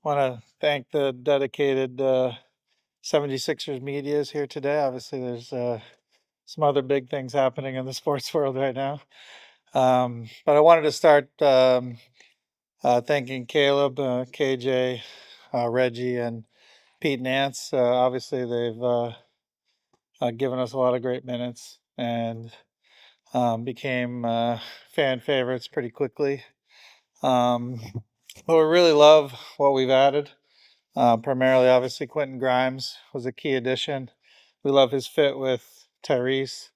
Want to thank the dedicated 76ers medias here today. Obviously, there's some other big things happening in the sports world right now. But I wanted to start thanking Caleb, KJ, Reggie, and Pete Nance. Obviously, they've given us a lot of great minutes and became fan favorites pretty quickly. Um, but we really love what we've added. Primarily, obviously, Quentin Grimes was a key addition. We love his fit with Tyrese.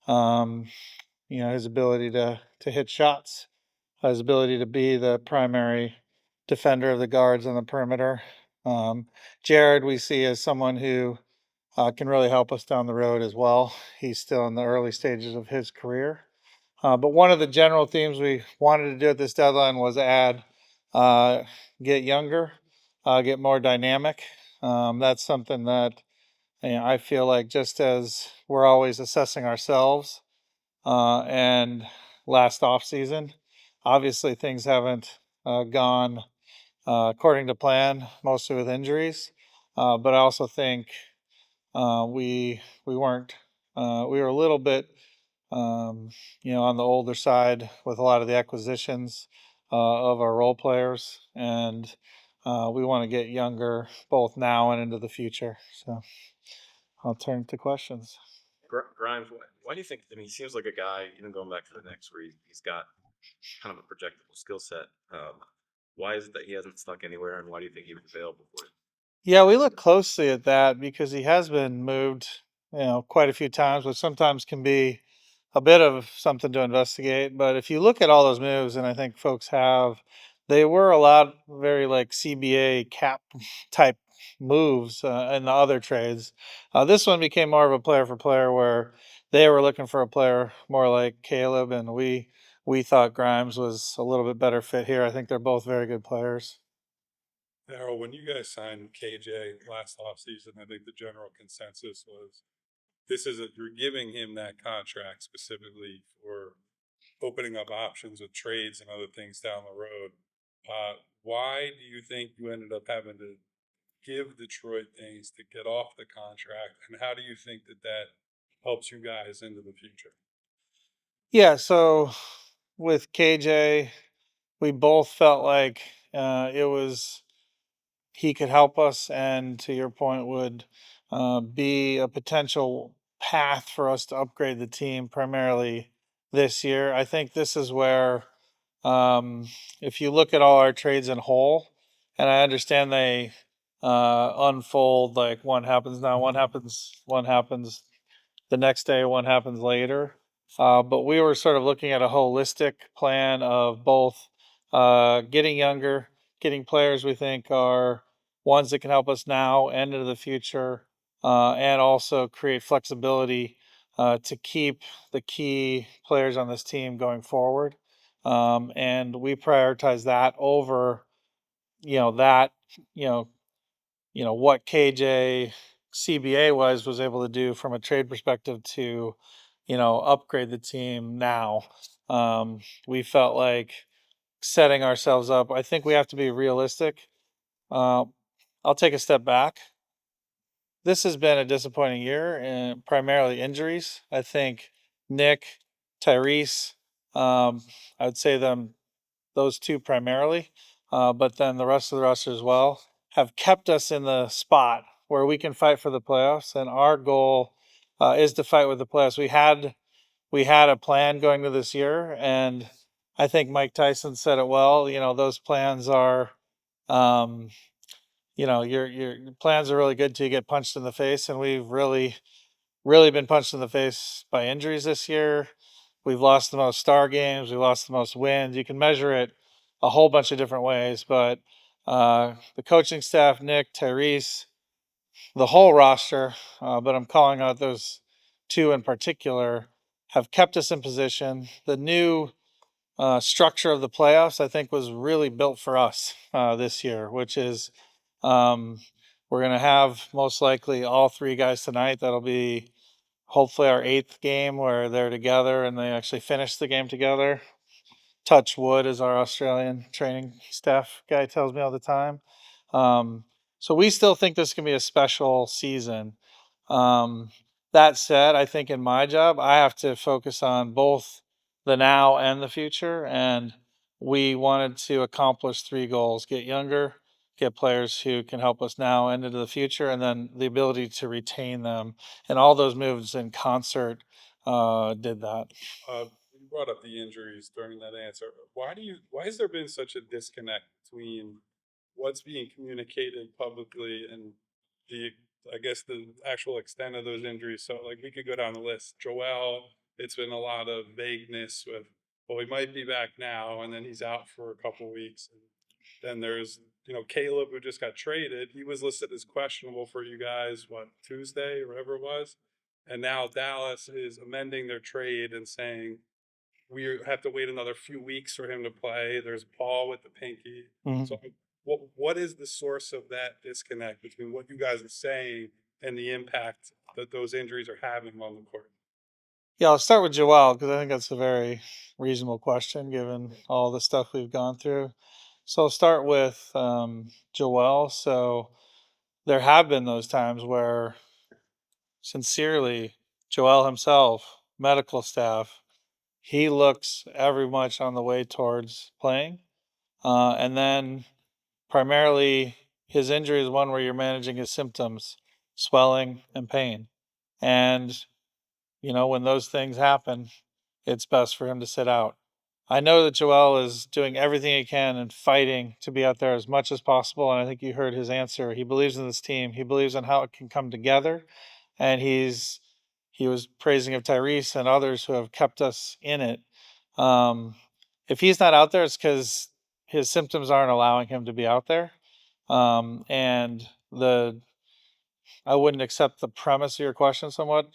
Um, his ability to hit shots, his ability to be the primary defender of the guards on the perimeter. Jared, we see as someone who can really help us down the road as well. He's still in the early stages of his career. But one of the general themes we wanted to do at this deadline was uh, get younger, get more dynamic. That's something that I feel like just as we're always assessing ourselves and last off season, obviously things haven't gone according to plan, mostly with injuries. But I also think we weren't we were a little bit on the older side with a lot of the acquisitions of our role players, and we want to get younger both now and into the future. So I'll turn to questions. Grimes, why do you think? I mean, he seems like a guy, even going back to the Knicks, where he's got kind of a projectable skill set. Why is it that he hasn't stuck anywhere, and why do you think he was available for it? Yeah, we look closely at that because he has been moved, quite a few times, which sometimes can be a bit of something to investigate. But if you look at all those moves, and I think folks have, they were a lot very like CBA cap type moves in the other trades. This one became more of a player for player where they were looking for a player more like Caleb, and we thought Grimes was a little bit better fit here. I think they're both very good players. Daryl, when you guys signed KJ last offseason, I think the general consensus was you're giving him that contract specifically for opening up options with trades and other things down the road. Why do you think you ended up having to give Detroit things to get off the contract, and how do you think that helps you guys into the future? Yeah, so with KJ, we both felt like it was he could help us, and to your point, would be a potential path for us to upgrade the team primarily this year. I think this is where, if you look at all our trades in whole, and I understand they unfold like one happens now, one happens the next day, one happens later. But we were sort of looking at a holistic plan of both getting younger, getting players we think are ones that can help us now and into the future, and also create flexibility to keep the key players on this team going forward. And we prioritize that over, that, you know, what KJ CBA was able to do from a trade perspective to, upgrade the team now. We felt like setting ourselves up. I think we have to be realistic. Uh, I'll take a step back. This has been a disappointing year, and primarily injuries. I think Nick, Tyrese, I would say those two primarily, but then the rest of the roster as well have kept us in the spot where we can fight for the playoffs. And our goal is to fight with the playoffs. We had a plan going to this year, and I think Mike Tyson said it well. Those plans are, um, your plans are really good till you get punched in the face, and we've really been punched in the face by injuries this year. We've lost the most star games. We lost the most wins. You can measure it a whole bunch of different ways, but the coaching staff, Nick, Tyrese, the whole roster, but I'm calling out those two in particular, have kept us in position. The new structure of the playoffs, I think, was really built for us this year, which is um, we're going to have most likely all three guys tonight. That'll be hopefully our eighth game where they're together and they actually finish the game together. Touch wood, as our Australian training staff guy tells me all the time. So we still think this can be a special season. Um, that said, I think in my job, I have to focus on both the now and the future. And we wanted to accomplish three goals: get younger, get players who can help us now and into the future, and then the ability to retain them. And all those moves in concert did that. You brought up the injuries during that answer. Why has there been such a disconnect between what's being communicated publicly and the, I guess, the actual extent of those injuries? So, like, we could go down the list. Joel, it's been a lot of vagueness with, well, he might be back now, and then he's out for a couple weeks. And then there's, Caleb, who just got traded. He was listed as questionable for you guys, what, Tuesday or whatever it was? And now Dallas is amending their trade and saying we have to wait another few weeks for him to play. There's Paul with the pinky. Mhm. So what is the source of that disconnect between what you guys are saying and the impact that those injuries are having on the court? Yeah, I'll start with Joel because I think that's a very reasonable question given all the stuff we've gone through. So I'll start with Joel. So there have been those times where, sincerely, Joel himself, medical staff, he looks every much on the way towards playing. And then primarily his injury is one where you're managing his symptoms, swelling and pain. And, when those things happen, it's best for him to sit out. I know that Joel is doing everything he can and fighting to be out there as much as possible. And I think you heard his answer. He believes in this team. He believes in how it can come together. And he was praising of Tyrese and others who have kept us in it. Um, if he's not out there, it's because his symptoms aren't allowing him to be out there. And the I wouldn't accept the premise of your question somewhat,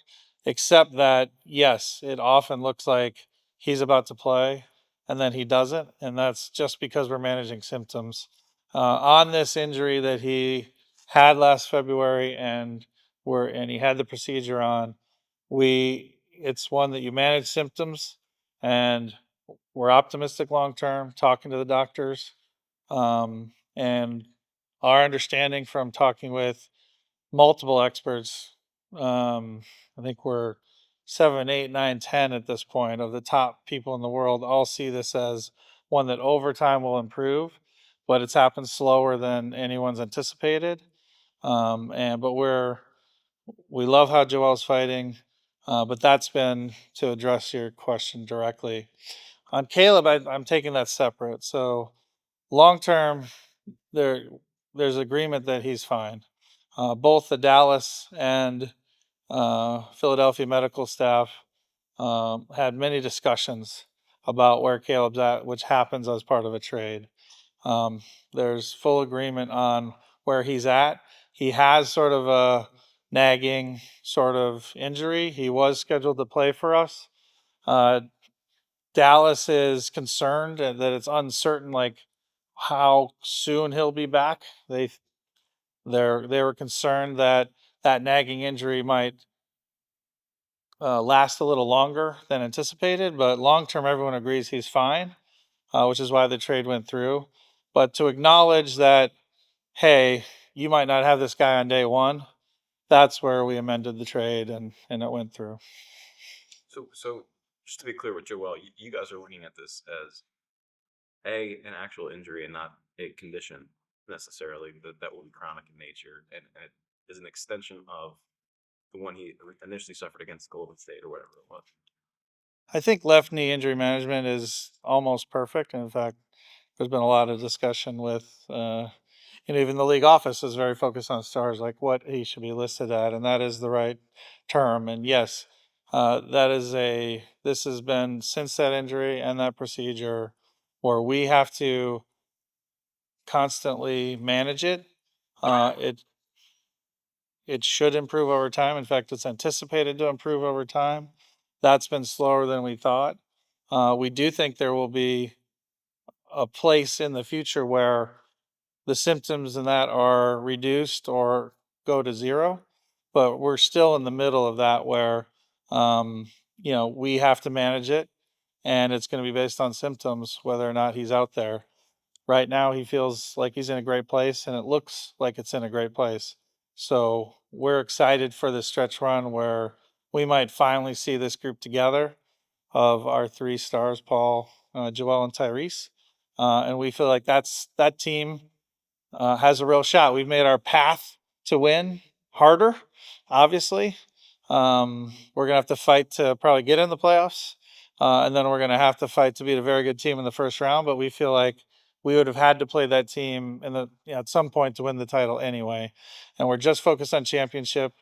except that yes, it often looks like he's about to play and then he doesn't, and that's just because we're managing symptoms. On this injury that he had last February and he had the procedure on, it's one that you manage symptoms, and we're optimistic long term, talking to the doctors, and our understanding from talking with multiple experts. I think we're 7, 8, 9, 10 at this point of the top people in the world all see this as one that over time will improve, but it's happened slower than anyone's anticipated. But we love how Joel's fighting, but that's been to address your question directly. On Caleb, I'm taking that separate. So long term, there there's agreement that he's fine. Both the Dallas and Philadelphia medical staff had many discussions about where Caleb's at, which happens as part of a trade. Um, there's full agreement on where he's at. He has sort of a nagging sort of injury. He was scheduled to play for us. Uh, Dallas is concerned that it's uncertain, like how soon he'll be back. They were concerned that that nagging injury might last a little longer than anticipated, but long term, everyone agrees he's fine, which is why the trade went through. But to acknowledge that, hey, you might not have this guy on day one, that's where we amended the trade and it went through. So just to be clear with Joel, you guys are looking at this as an actual injury and not a condition necessarily that will be chronic in nature, and it is an extension of the one he initially suffered against Golden State or whatever it was. I think left knee injury management is almost perfect. And in fact, there's been a lot of discussion with, even the league office is very focused on stars, like what he should be listed at, and that is the right term. And yes, this has been since that injury and that procedure where we have to constantly manage it. It should improve over time. In fact, it's anticipated to improve over time. That's been slower than we thought. We do think there will be a place in the future where the symptoms in that are reduced or go to zero, but we're still in the middle of that where, we have to manage it, and it's going to be based on symptoms whether or not he's out there. right now he feels like he's in a great place, and it looks like it's in a great place. So we're excited for this stretch run where we might finally see this group together of our three stars, Paul, Joel, and Tyrese. And we feel like that team has a real shot. We've made our path to win harder, obviously. We're gonna have to fight to probably get in the playoffs, and then we're gonna have to fight to beat a very good team in the first round. But we feel like we would have had to play that team at some point to win the title anyway, and we're just focused on championship.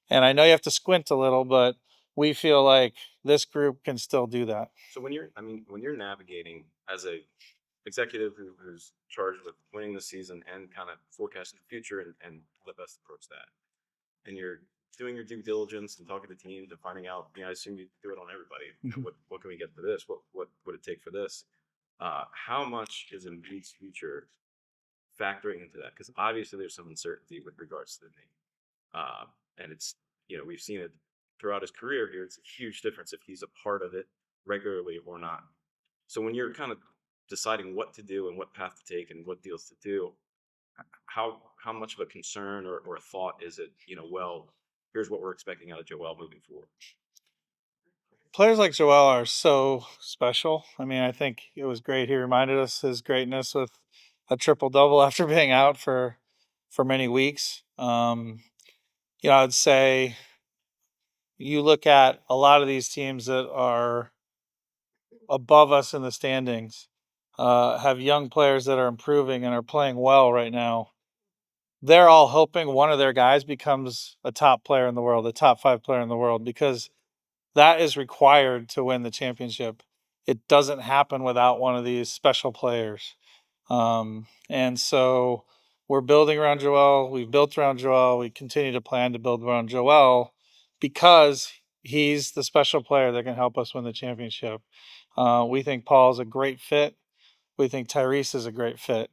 And I know you have to squint a little, but we feel like this group can still do that. So when you're navigating as a executive who's charged with winning the season and kind of forecasting the future and the best approach that, and you're doing your due diligence and talking to teams and finding out, I assume you do it on everybody. What can we get for this? What would it take for this? How much is Embiid's future factoring into that? Because obviously there's some uncertainty with regards to the name. And it's, we've seen it throughout his career here. It's a huge difference if he's a part of it regularly or not. So when you're kind of deciding what to do and what path to take and what deals to do, how much of a concern or a thought is it, well, here's what we're expecting out of Joel moving forward? Players like Joel are so special. I mean, I think it was great. He reminded us his greatness with a triple double after being out for many weeks. I'd say you look at a lot of these teams that are above us in the standings, have young players that are improving and are playing well right now. They're all hoping one of their guys becomes a top player in the world, a top 5 player in the world, because that is required to win the championship. It doesn't happen without one of these special players. And so we're building around Joel. We've built around Joel. We continue to plan to build around Joel because he's the special player that can help us win the championship. We think Paul's a great fit. We think Tyrese is a great fit.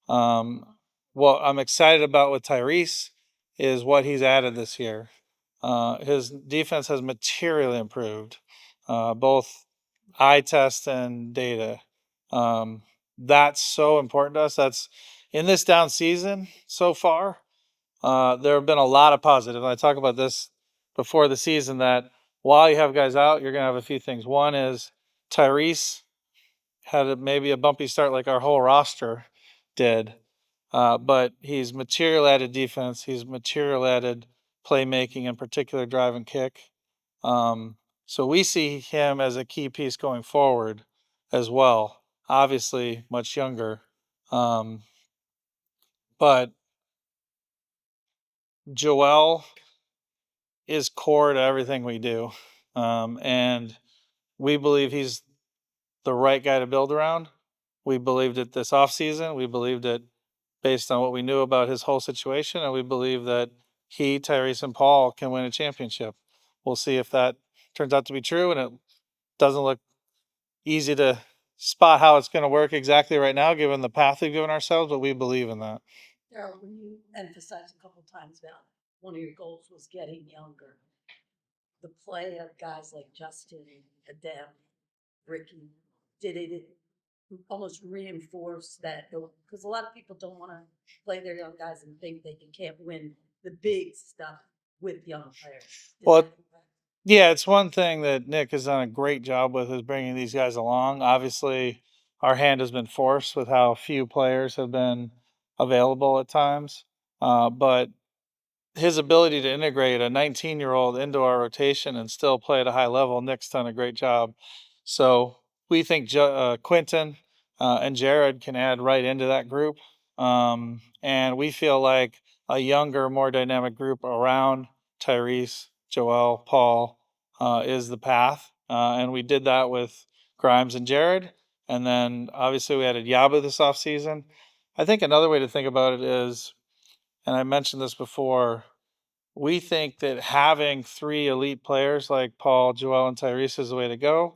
What I'm excited about with Tyrese is what he's added this year. His defense has materially improved, both eye test and data. That's so important to us. That's in this down season so far. There have been a lot of positive. I talk about this before the season that while you have guys out, you're going to have a few things. One is Tyrese had maybe a bumpy start like our whole roster did. But he's material added defense. He's material added playmaking, in particular drive and kick. So we see him as a key piece going forward as well. Obviously, much younger. But Joel is core to everything we do. And we believe he's the right guy to build around. We believed it this offseason. We believed it based on what we knew about his whole situation, and we believe that he, Tyrese, and Paul can win a championship. We'll see if that turns out to be true, and it doesn't look easy to spot how it's going to work exactly right now, given the path we've given ourselves, but we believe in that. Daryl, when you emphasized a couple times about one of your goals was getting younger, the play of guys like Justin, Adem, Ricky, did it almost reinforce that? Because a lot of people don't want to play their young guys and think they can't win the big stuff with young players. Well, yeah, it's one thing that Nick has done a great job with is bringing these guys along. Obviously, our hand has been forced with how few players have been available at times. But his ability to integrate a 19-year-old into our rotation and still play at a high level, Nick's done a great job. So we think Quentin and Jared can add right into that group. And we feel like a younger, more dynamic group around Tyrese, Joel, Paul is the path. And we did that with Grimes and Jared. And then obviously we added Yabu this offseason. I think another way to think about it is, and I mentioned this before, we think that having 3 elite players like Paul, Joel, and Tyrese is the way to go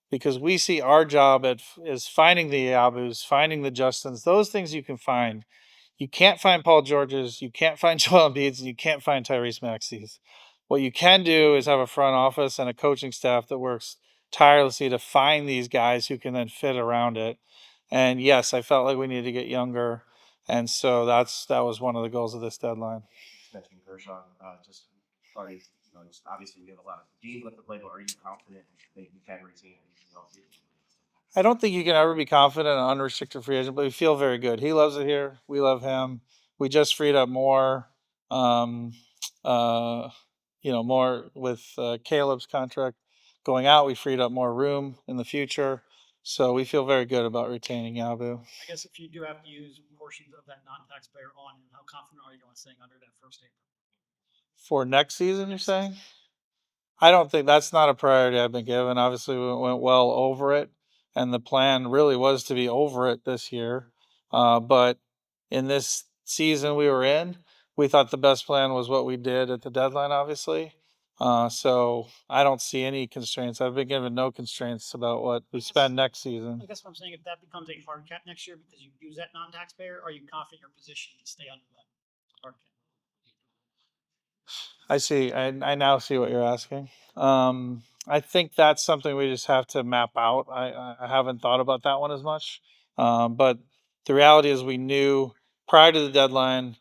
because we see our job is finding the Yabus, finding the Justins, those things you can find. You can't find Paul Georges, you can't find Joel Embiid's, and you can't find Tyrese Maxey's. What you can do is have a front office and a coaching staff that works tirelessly to find these guys who can then fit around it. And yes, I felt like we needed to get younger. And so that was one of the goals of this deadline. Just mentioned Kershaw, just probably, just obviously you have a lot of games left to play, but are you confident that you can retain anything else? I don't think you can ever be confident in an unrestricted free agent, but we feel very good. He loves it here. We love him. We just freed up more, um, uh, more with Caleb's contract going out. We freed up more room in the future. So we feel very good about retaining Yabu. I guess if you do have to use portions of that non-taxpayer on him, how confident are you on staying under that first April? For next season, you're saying? I don't think that's not a priority I've been given. Obviously, we went well over it, and the plan really was to be over it this year. But in this season we were in, we thought the best plan was what we did at the deadline, obviously. So I don't see any constraints. I've been given no constraints about what we spend next season. I guess what I'm saying, if that becomes a hard cap next year because you use that non-taxpayer, are you confident in your position to stay under that hard cap? I see. I now see what you're asking. I think that's something we just have to map out. I haven't thought about that one as much. But the reality is, we knew prior to the deadline,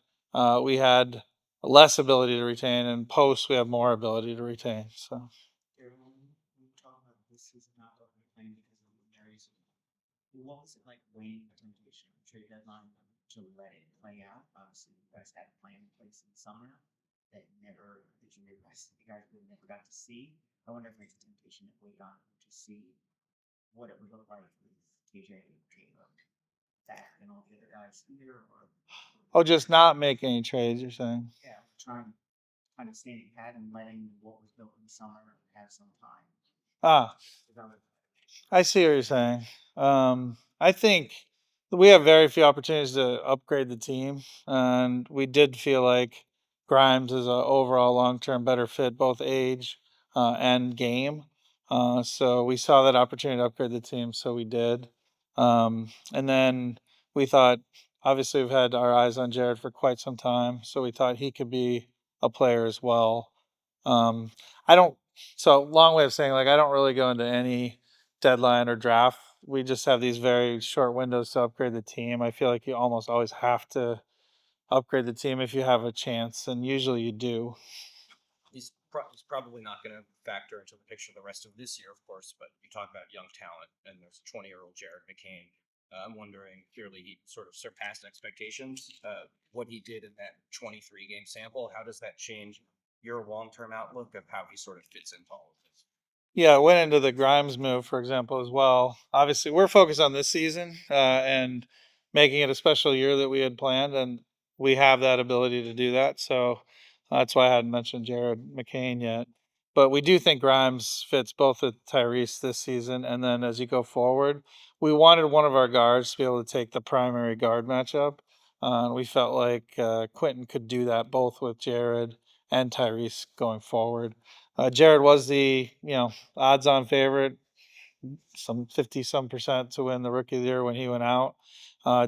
we had less ability to retain, and post, we have more ability to retain. So. We talk about this season not playing because of the injuries. What was it like waiting for temptation trade deadline to let it play out? Obviously, you guys had a plan in place in the summer that you guys really never got to see. I wonder if there's a temptation to wait on to see what it would look like with KJ, Caleb, Dak, and all the other guys here, or Oh, just not make any trades, you're saying? yeah, trying kind of staying pat and letting what was built in the summer have some time. Ah, Develop. I see what you're saying. I think we have very few opportunities to upgrade the team, and we did feel like Grimes is a overall long-term better fit, both age and game. So we saw that opportunity to upgrade the team, so we did. And then we thought, obviously, we've had our eyes on Jared for quite some time, so we thought he could be a player as well. Um, I don't. So long way of saying, like, I don't really go into any deadline or draft. We just have these very short windows to upgrade the team. I feel like you almost always have to upgrade the team if you have a chance, and usually you do. He's probably not going to factor into the picture the rest of this year, of course. But you talk about young talent, and there's a 20-year-old Jared McCain. I'm wondering, clearly he sort of surpassed expectations. What he did in that 23 game sample, how does that change your long-term outlook of how he sort of fits into all of this? Yeah, I went into the Grimes move, for example, as well. Obviously, we're focused on this season and making it a special year that we had planned, and we have that ability to do that. So that's why I hadn't mentioned Jared McCain yet. But we do think Grimes fits both with Tyrese this season, and then as you go forward, we wanted one of our guards to be able to take the primary guard matchup. We felt like Quentin could do that both with Jared and Tyrese going forward. Jared was the odds-on favorite, some 50% to win the Rookie of the Year when he went out.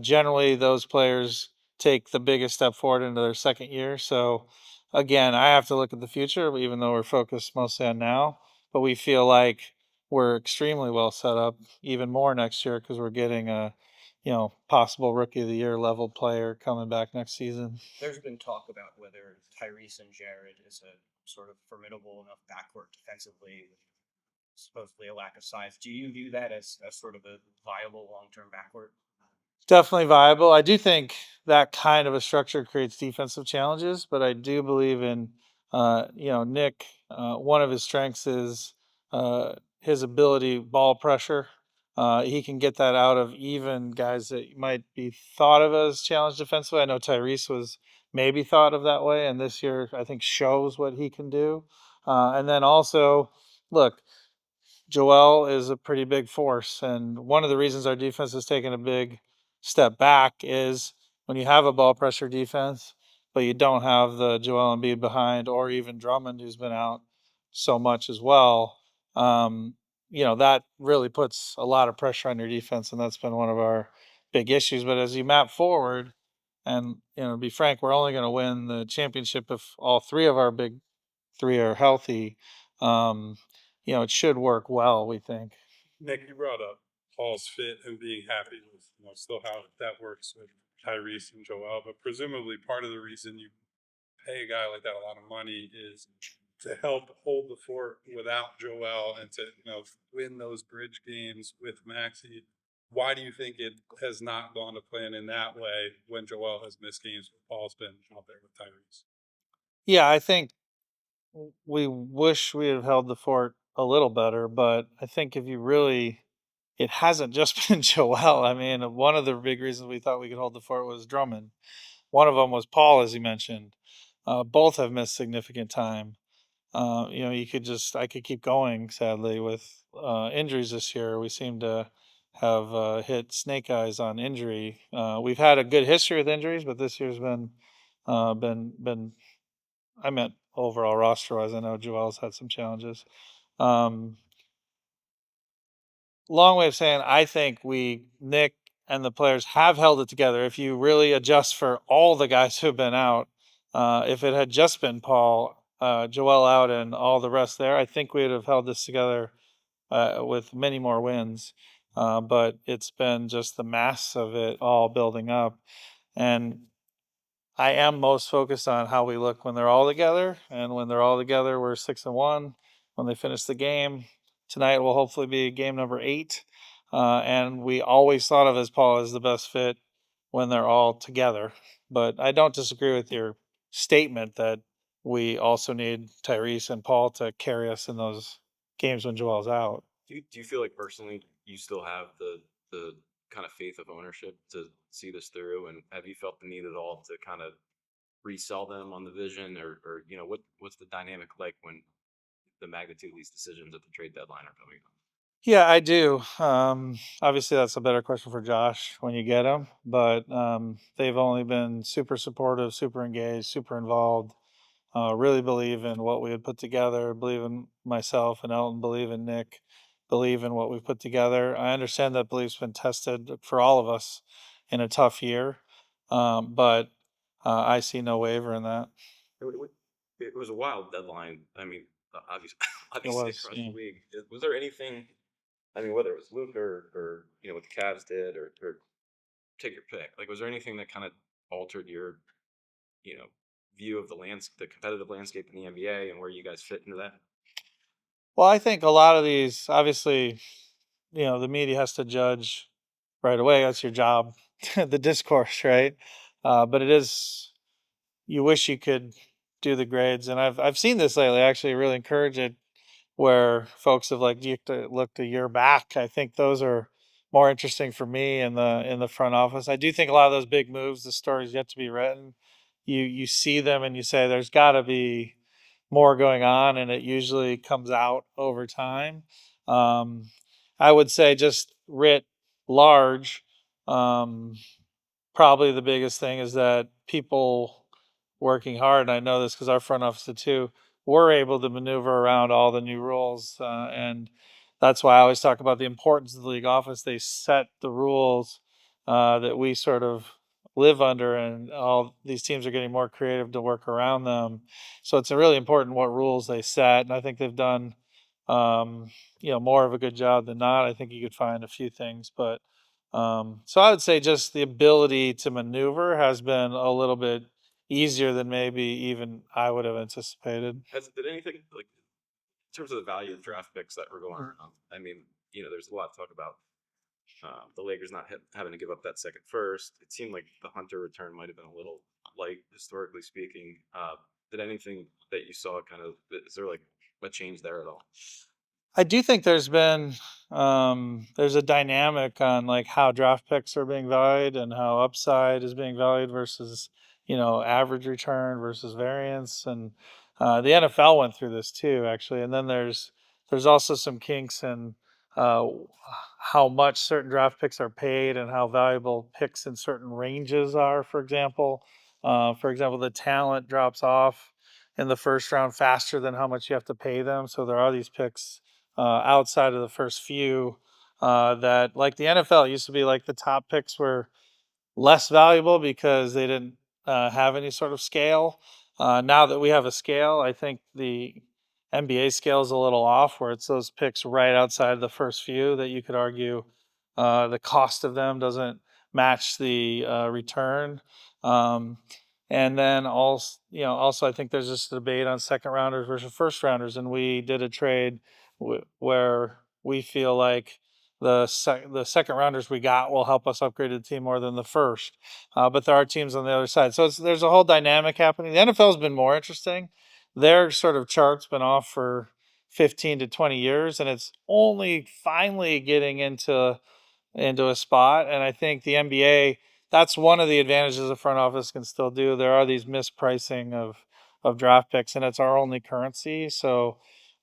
Generally, those players take the biggest step forward into their second year. So, again, I have to look at the future, even though we're focused mostly on now. But we feel like we're extremely well set up, even more next year, because we're getting a possible Rookie of the Year level player coming back next season. There's been talk about whether Tyrese and Jared is a sort of formidable enough backcourt defensively with supposedly a lack of size. Do you view that as sort of a viable long-term backcourt? Definitely viable. I do think that kind of a structure creates defensive challenges, but I do believe in, Nick. One of his strengths is his ability, ball pressure. He can get that out of even guys that might be thought of as challenged defensively. I know Tyrese was maybe thought of that way, and this year I think shows what he can do. And then also, look, Joel is a pretty big force. And one of the reasons our defense has taken a big step back is when you have a ball pressure defense, but you don't have the Joel Embiid behind, or even Drummond, who's been out so much as well. That really puts a lot of pressure on your defense, and that's been one of our big issues. But as you map forward, and to be frank, we're only going to win the championship if all three of our big three are healthy. It should work well, we think. Nick, you brought up Paul's fit and being happy with, still how that works with Tyrese and Joel. But presumably part of the reason you pay a guy like that a lot of money is to help hold the fort without Joel and to, win those bridge games with Maxi. Why do you think it has not gone to plan in that way when Joel has missed games when Paul's been out there with Tyrese? Yeah, I think we wish we had held the fort a little better, but I think if you really, it hasn't just been Joel. I mean, one of the big reasons we thought we could hold the fort was Drummond. One of them was Paul, as you mentioned. Both have missed significant time. I could keep going, sadly, with injuries this year. We seem to have hit snake eyes on injury. We've had a good history with injuries, but this year's been. I meant overall roster wise. I know Joel's had some challenges. Um, Long way of saying, I think Nick and the players have held it together. If you really adjust for all the guys who've been out, if it had just been Paul, Joel out, and all the rest there, I think we'd have held this together with many more wins. But it's been just the mass of it all building up. And I am most focused on how we look when they're all together. And when they're all together, we're 6-1. When they finish the game, tonight will hopefully be game number 8. And we always thought of as Paul as the best fit when they're all together. But I don't disagree with your statement that we also need Tyrese and Paul to carry us in those games when Joel's out. Do you feel like personally you still have the kind of faith of ownership to see this through? And have you felt the need at all to kind of resell them on the vision, or what's the dynamic like when the magnitude of these decisions at the trade deadline are coming up? Yeah, I do. Obviously, that's a better question for Josh when you get him. But they've only been super supportive, super engaged, super involved. Really believe in what we had put together. Believe in myself and Elton. Believe in Nick. Believe in what we put together. I understand that belief's been tested for all of us in a tough year, but I see no waiver in that. It was a wild deadline. I mean, obviously, It obviously was. across Yeah. the league. Was there anything? I mean, whether it was Luke or what the Cavs did, or take your pick. Like, was there anything that kind of altered your you know view of the competitive landscape in the NBA and where you guys fit into that? Well, I think a lot of these, obviously, the media has to judge right away. That's your job, the discourse, right? But it is, you wish you could do the grades. And I've seen this lately, actually really encourage it, where folks have like looked a year back. I think those are more interesting for me in the front office. I do think a lot of those big moves, the stories yet to be written, you see them and you say there's got to be more going on, and it usually comes out over time. Um, I would say just writ large. Um, Probably the biggest thing is that people working hard, and I know this because our front office did too, we're able to maneuver around all the new rules. And that's why I always talk about the importance of the league office. They set the rules that we sort of live under, and all these teams are getting more creative to work around them. So it's really important what rules they set. And I think they've done, um, more of a good job than not. I think you could find a few things, but so I would say just the ability to maneuver has been a little bit easier than maybe even I would have anticipated. Did anything, like, in terms of the value of draft picks that were going around? I mean, there's a lot of talk about the Lakers not having to give up that second first. It seemed like the Hunter return might have been a little light, historically speaking. Did anything that you saw is there like a change there at all? I do think there's a dynamic on like how draft picks are being valued and how upside is being valued versus average return versus variance, and the NFL went through this too actually, and then there's also some kinks in uh, how much certain draft picks are paid and how valuable picks in certain ranges are. For example, the talent drops off in the first round faster than how much you have to pay them, so there are these picks outside of the first few that, like the NFL, used to be like the top picks were less valuable because they didn't have any sort of scale. Now that we have a scale, I think the NBA scale is a little off, where it's those picks right outside of the first few that you could argue The cost of them doesn't match the return. Um, and then also I think there's this debate on second rounders versus first rounders, and we did a trade where we feel like the second rounders we got will help us upgrade the team more than the first. But there are teams on the other side, so there's a whole dynamic happening. The NFL's been more interesting. Their sort of chart's been off for 15 to 20 years, and it's only finally getting into a spot. And I think the NBA, that's one of the advantages the front office can still do. There are these mispricing of draft picks, and it's our only currency. So,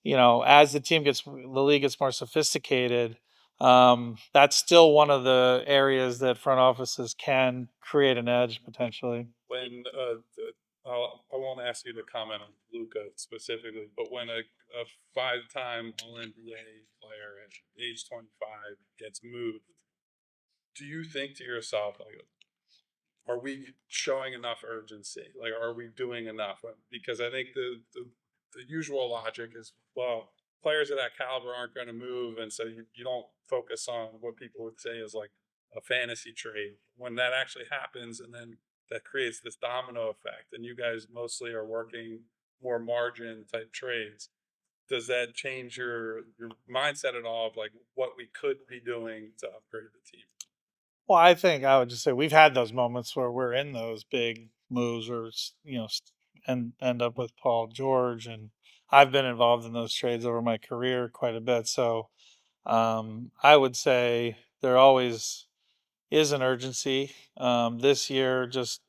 as the league gets more sophisticated, that's still one of the areas that front offices can create an edge potentially. When I won't ask you to comment on Luca specifically, but when a 5-time All NBA player at age 25 gets moved, do you think to yourself, like, are we showing enough urgency? Like, are we doing enough? Because I think the usual logic is, well, players of that caliber aren't going to move, and so you don't focus on what people would say is like a fantasy trade. When that actually happens, and then that creates this domino effect, and you guys mostly are working more margin type trades. Does that change your mindset at all of like what we could be doing to upgrade the team? Well, I think I would just say we've had those moments where we're in those big moves, or and end up with Paul George, and I've been involved in those trades over my career quite a bit. So I would say there always is an urgency. This year, just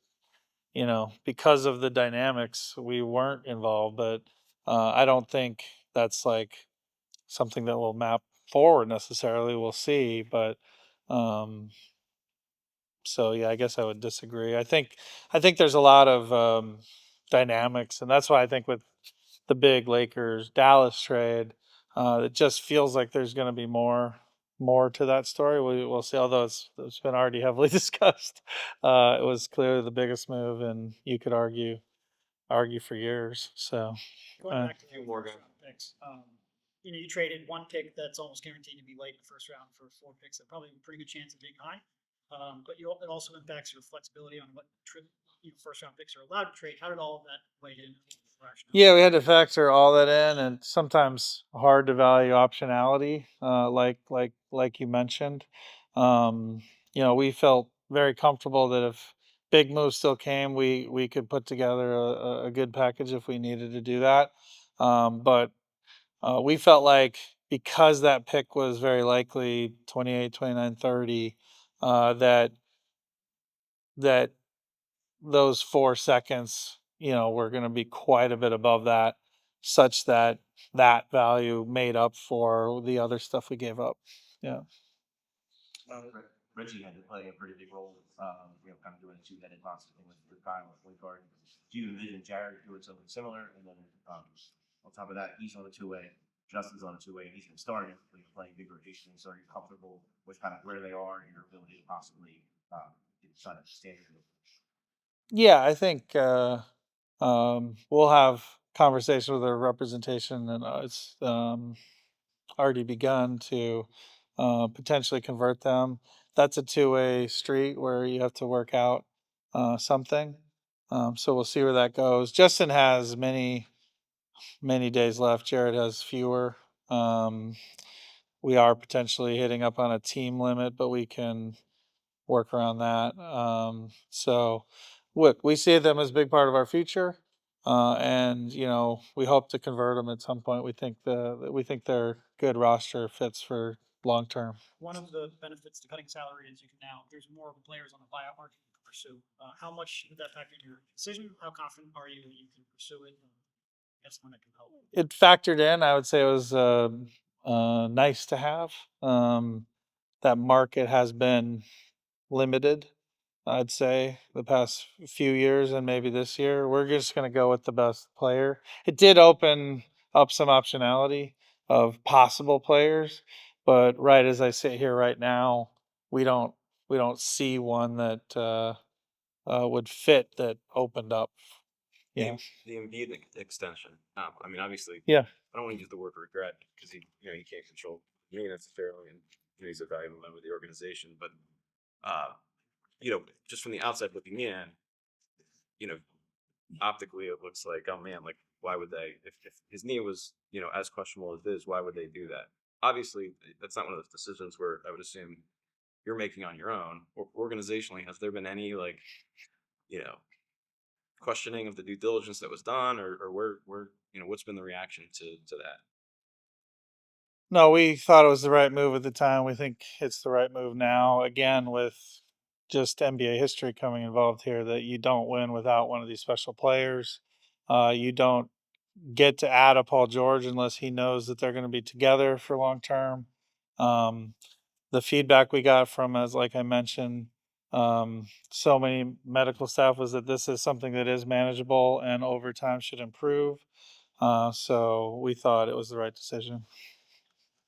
because of the dynamics, we weren't involved, but I don't think that's like something that will map forward necessarily. We'll see, but. Um, so yeah, I guess I would disagree. I think there's a lot of dynamics, and that's why I think with the big Lakers Dallas trade, it just feels like there's going to be more to that story. We'll see. Although it's been already heavily discussed, it was clearly the biggest move, and you could argue for years. So Going uh, back to the first round picks, you traded one pick that's almost guaranteed to be late in the first round for 4 picks that probably have a pretty good chance of being high. But it also impacts your flexibility on what first round picks are allowed to trade. How did all of that weigh in? yeah, we had to factor all that in, and sometimes hard to value optionality, like you mentioned. Um, we felt very comfortable that if big moves still came, we could put together a good package if we needed to do that. But we felt like because that pick was very likely 28, 29, 30, that those 4 seconds, were going to be quite a bit above that, such that that value made up for the other stuff we gave up. Yeah. Reggie had to play a pretty big role, kind of doing a two-headed monster thing with Kyle at point guard. Do you envision Jared doing something similar? And then on top of that, he's on a two-way, Justin's on a two-way, and he's been starting, playing big rotations. So are you comfortable with kind of where they are and your ability to possibly try to stand in? Yeah, I think we'll have conversation with our representation, and it's already begun to potentially convert them. That's a two-way street where you have to work out something. So we'll see where that goes. Justin has many days left. Jared has fewer. Um, we are potentially hitting up on a team limit, but we can work around that. So, look, we see them as a big part of our future, and we hope to convert them at some point. We think they're good roster fits for long term. One of the benefits to cutting salary is there's more players on the buyout market you can pursue. How much did that factor in your decision? How confident are you that you can pursue it? That's one that can help. It factored in. I would say it was nice to have. That market has been limited, I'd say, the past few years and maybe this year. We're just going to go with the best player. It did open up some optionality of possible players, but right as I sit here right now, we don't see one that would fit that opened up. Yeah. The Embiid extension. I mean, obviously, Yeah. I don't want to use the word regret because he can't control me necessarily, and he's a valuable member of the organization. But you know, just from the outside looking in, you know, optically it looks like, oh man, like why would they, if his knee was, you know, as questionable as it is, why would they do that? Obviously that's not one of those decisions where I would assume you're making on your own. Or organizationally, has there been any like, you know, questioning of the due diligence that was done, or where, you know, what's been the reaction to that? No, we thought it was the right move at the time. We think it's the right move now. Again, with just NBA history coming involved here, that you don't win without one of these special players. You don't get to add a Paul George unless he knows that they're going to be together for long term. Um, the feedback we got from, as like I mentioned, so many medical staff was that this is something that is manageable and over time should improve. So we thought it was the right decision.